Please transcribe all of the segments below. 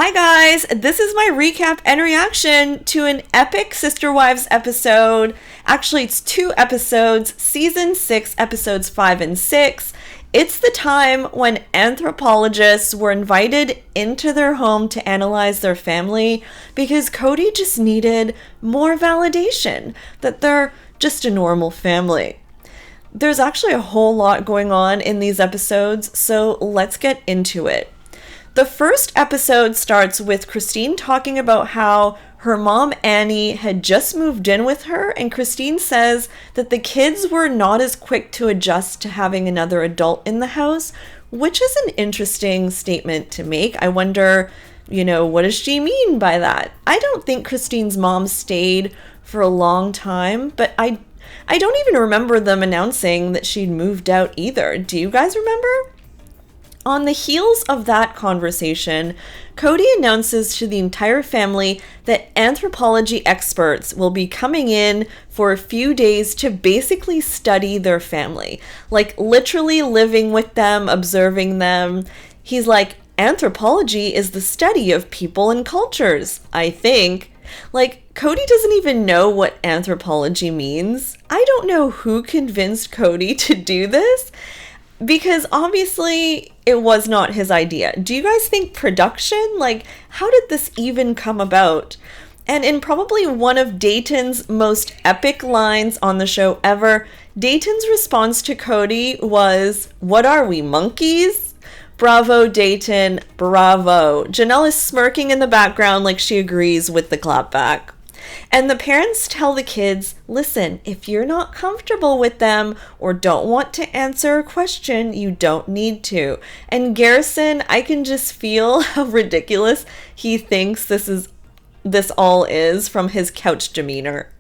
Hi guys, this is my recap and reaction to an epic Sister Wives episode. Actually, it's 2 episodes, season 6, episodes 5 and 6. It's the time when anthropologists were invited into their home to analyze their family because Kody just needed more validation that they're just a normal family. There's actually a whole lot going on in these episodes, so let's get into it. The first episode starts with Christine talking about how her mom Annie had just moved in with her, and Christine says that the kids were not as quick to adjust to having another adult in the house, which is an interesting statement to make. I wonder, what does she mean by that? I don't think Christine's mom stayed for a long time, but I don't even remember them announcing that she'd moved out either. Do you guys remember? On the heels of that conversation, Kody announces to the entire family that anthropology experts will be coming in for a few days to basically study their family, like literally living with them, observing them. He's like, anthropology is the study of people and cultures, I think. Like, Kody doesn't even know what anthropology means. I don't know who convinced Kody to do this, because obviously it was not his idea. Do you guys think production? Like, how did this even come about? And in probably one of Dayton's most epic lines on the show ever, Dayton's response to Kody was, "What are we, monkeys?" Bravo, Dayton, bravo. Janelle is smirking in the background like she agrees with the clapback. And the parents tell the kids, listen, if you're not comfortable with them or don't want to answer a question, you don't need to. And Garrison, I can just feel how ridiculous he thinks this all is from his couch demeanor.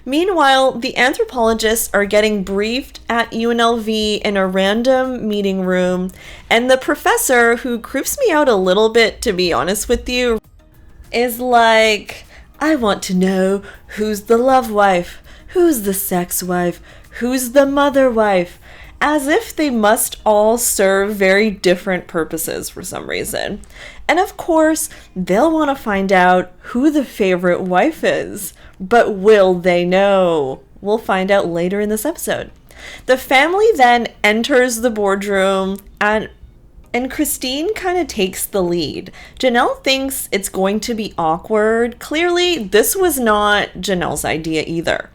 Meanwhile, the anthropologists are getting briefed at UNLV in a random meeting room, and the professor, who creeps me out a little bit, to be honest with you, is like, I want to know who's the love wife, who's the sex wife, who's the mother wife, as if they must all serve very different purposes for some reason. And of course, they'll want to find out who the favorite wife is. But will they know? We'll find out later in this episode. The family then enters the boardroom and Christine kind of takes the lead. Janelle thinks it's going to be awkward. Clearly, this was not Janelle's idea either.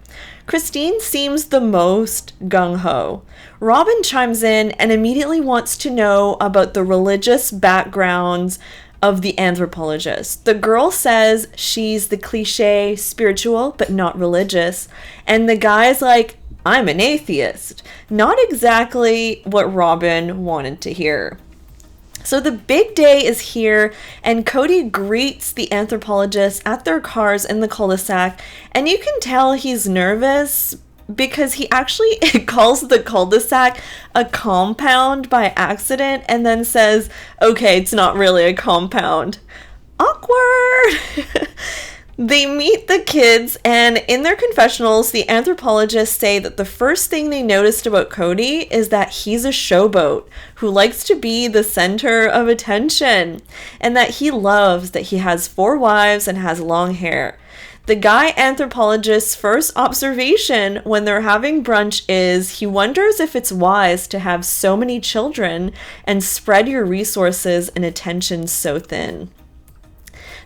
Christine seems the most gung-ho. Robyn chimes in and immediately wants to know about the religious backgrounds of the anthropologists. The girl says she's the cliche spiritual but not religious, and the guy's like, I'm an atheist. Not exactly what Robyn wanted to hear. So the big day is here, and Kody greets the anthropologists at their cars in the cul-de-sac, and you can tell he's nervous because he actually calls the cul-de-sac a compound by accident and then says, okay, it's not really a compound. Awkward! They meet the kids, and in their confessionals, the anthropologists say that the first thing they noticed about Kody is that he's a showboat who likes to be the center of attention, and that he loves that he has 4 wives and has long hair. The guy anthropologist's first observation when they're having brunch is he wonders if it's wise to have so many children and spread your resources and attention so thin.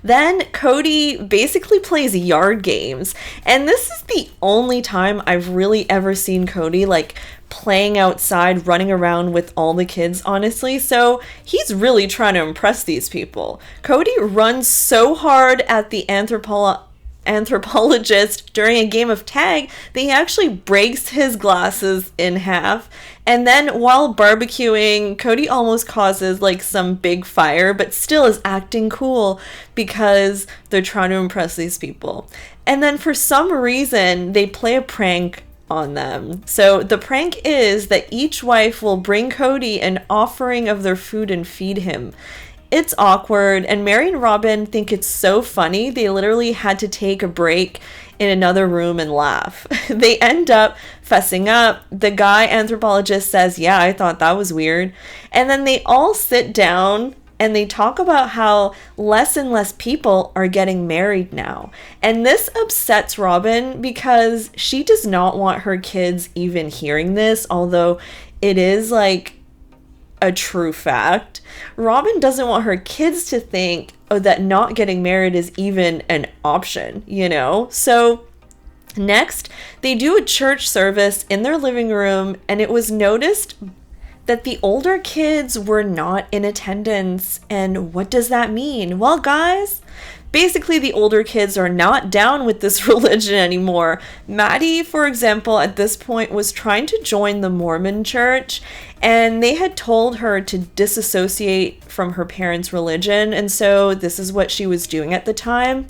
Then Kody basically plays yard games, and this is the only time I've really ever seen Kody playing outside, running around with all the kids, honestly. So he's really trying to impress these people. Kody runs so hard at the anthropologist during a game of tag that he actually breaks his glasses in half. And then while barbecuing, Kody almost causes some big fire, but still is acting cool because they're trying to impress these people. And then for some reason, they play a prank on them. So the prank is that each wife will bring Kody an offering of their food and feed him. It's awkward, and Mary and Robyn think it's so funny they literally had to take a break in another room and laugh. They end up fessing up. The guy anthropologist says, yeah, I thought that was weird. And then they all sit down and they talk about how less and less people are getting married now. And this upsets Robyn because she does not want her kids even hearing this, although it is like a true fact. Robyn doesn't want her kids to think, oh, that not getting married is even an option, you know? So next, they do a church service in their living room, and it was noticed that the older kids were not in attendance. And what does that mean? Well, guys, basically the older kids are not down with this religion anymore. Maddie, for example, at this point was trying to join the Mormon church, and they had told her to disassociate from her parents' religion, and so this is what she was doing at the time.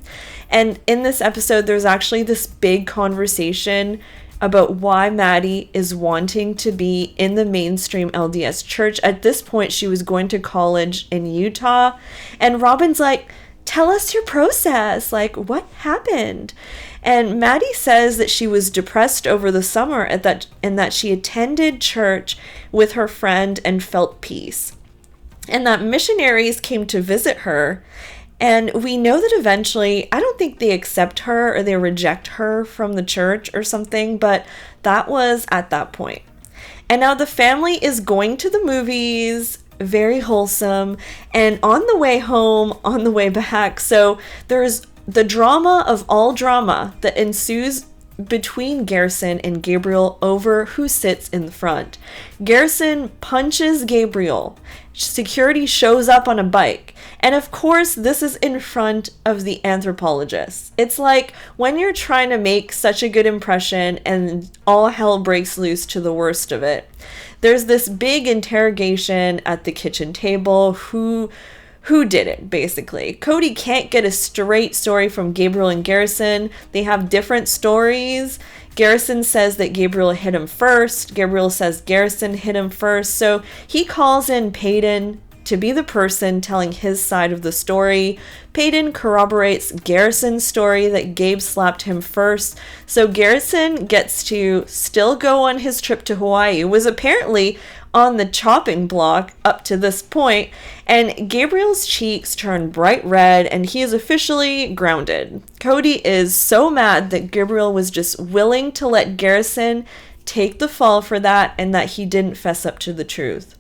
And in this episode, there's actually this big conversation about why Maddie is wanting to be in the mainstream LDS church. At this point, she was going to college in Utah, and Robyn's like, tell us your process, like what happened? And Maddie says that she was depressed over the summer and that she attended church with her friend and felt peace, and that missionaries came to visit her. And we know that eventually, I don't think they accept her or they reject her from the church or something, but that was at that point. And now the family is going to the movies, very wholesome, and on the way home, on the way back. So there's the drama of all drama that ensues between Garrison and Gabriel over who sits in the front. Garrison punches Gabriel. Security shows up on a bike. And of course, this is in front of the Anthropologists. It's like when you're trying to make such a good impression and all hell breaks loose to the worst of it. There's this big interrogation at the kitchen table. Who did it, basically? Kody can't get a straight story from Gabriel and Garrison. They have different stories. Garrison says that Gabriel hit him first. Gabriel says Garrison hit him first. So he calls in Peyton to be the person telling his side of the story. Peyton corroborates Garrison's story that Gabe slapped him first. So Garrison gets to still go on his trip to Hawaii. It was apparently on the chopping block up to this point, and Gabriel's cheeks turn bright red and he is officially grounded. Kody is so mad that Gabriel was just willing to let Garrison take the fall for that and that he didn't fess up to the truth.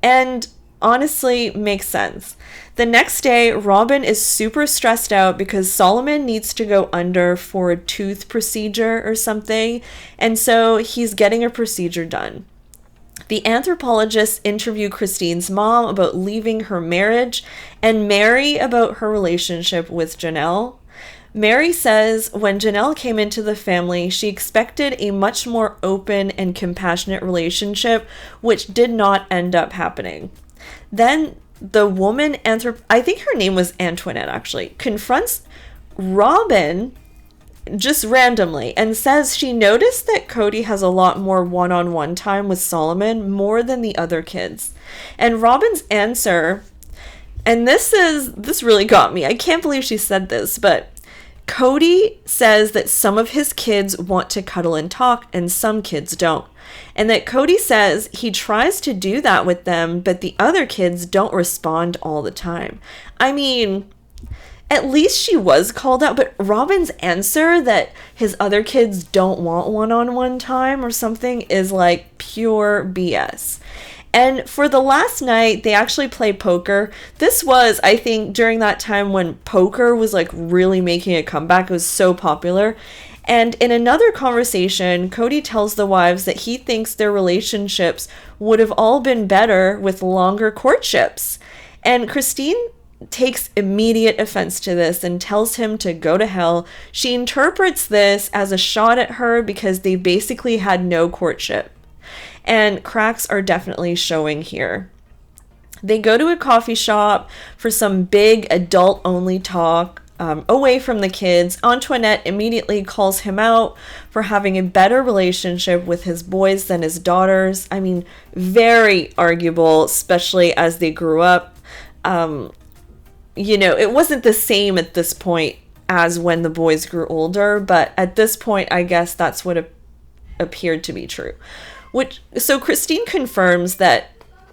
And honestly, makes sense. The next day, Robyn is super stressed out because Solomon needs to go under for a tooth procedure or something, and so he's getting a procedure done. The anthropologists interview Christine's mom about leaving her marriage and Mary about her relationship with Janelle. Mary says when Janelle came into the family, she expected a much more open and compassionate relationship, which did not end up happening. Then the woman, I think her name was Antoinette actually, confronts Robyn just randomly and says she noticed that Kody has a lot more one-on-one time with Solomon, more than the other kids. And Robyn's answer, and this really got me. I can't believe she said this, but Kody says that some of his kids want to cuddle and talk and some kids don't. And that Kody says he tries to do that with them, but the other kids don't respond all the time. I mean, at least she was called out, but Robyn's answer that his other kids don't want one-on-one time or something is like pure BS. And for the last night, they actually play poker. This was, I think, during that time when poker was like really making a comeback. It was so popular. And in another conversation, Kody tells the wives that he thinks their relationships would have all been better with longer courtships. And Christine takes immediate offense to this and tells him to go to hell. She interprets this as a shot at her because they basically had no courtship. And cracks are definitely showing here. They go to a coffee shop for some big adult-only talk away from the kids. Antoinette immediately calls him out for having a better relationship with his boys than his daughters. I mean, very arguable, especially as they grew up. It wasn't the same at this point as when the boys grew older, but at this point, I guess that's what appeared to be true. So Christine confirms that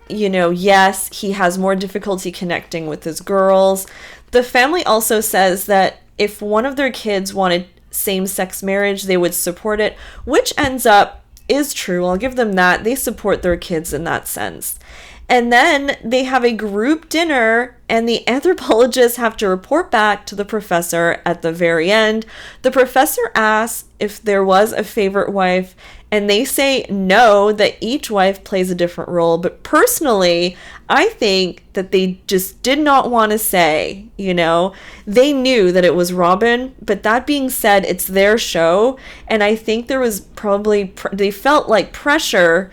yes, he has more difficulty connecting with his girls. The family also says that if one of their kids wanted same-sex marriage, they would support it, which ends up is true. I'll give them that. They support their kids in that sense. And then they have a group dinner, and the anthropologists have to report back to the professor at the very end. The professor asks if there was a favorite wife, and they say no, that each wife plays a different role. But personally, I think that they just did not want to say, they knew that it was Robyn. But that being said, it's their show. And I think there was probably, they felt like pressure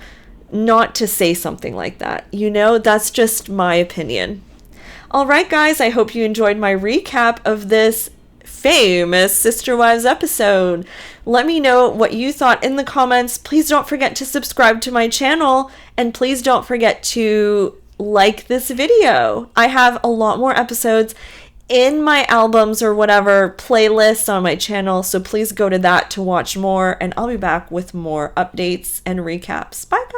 not to say something like that. That's just my opinion. All right, guys, I hope you enjoyed my recap of this famous Sister Wives episode. Let me know what you thought in the comments. Please don't forget to subscribe to my channel, and please don't forget to like this video. I have a lot more episodes in my albums or whatever playlist on my channel, so please go to that to watch more, and I'll be back with more updates and recaps. Bye, guys.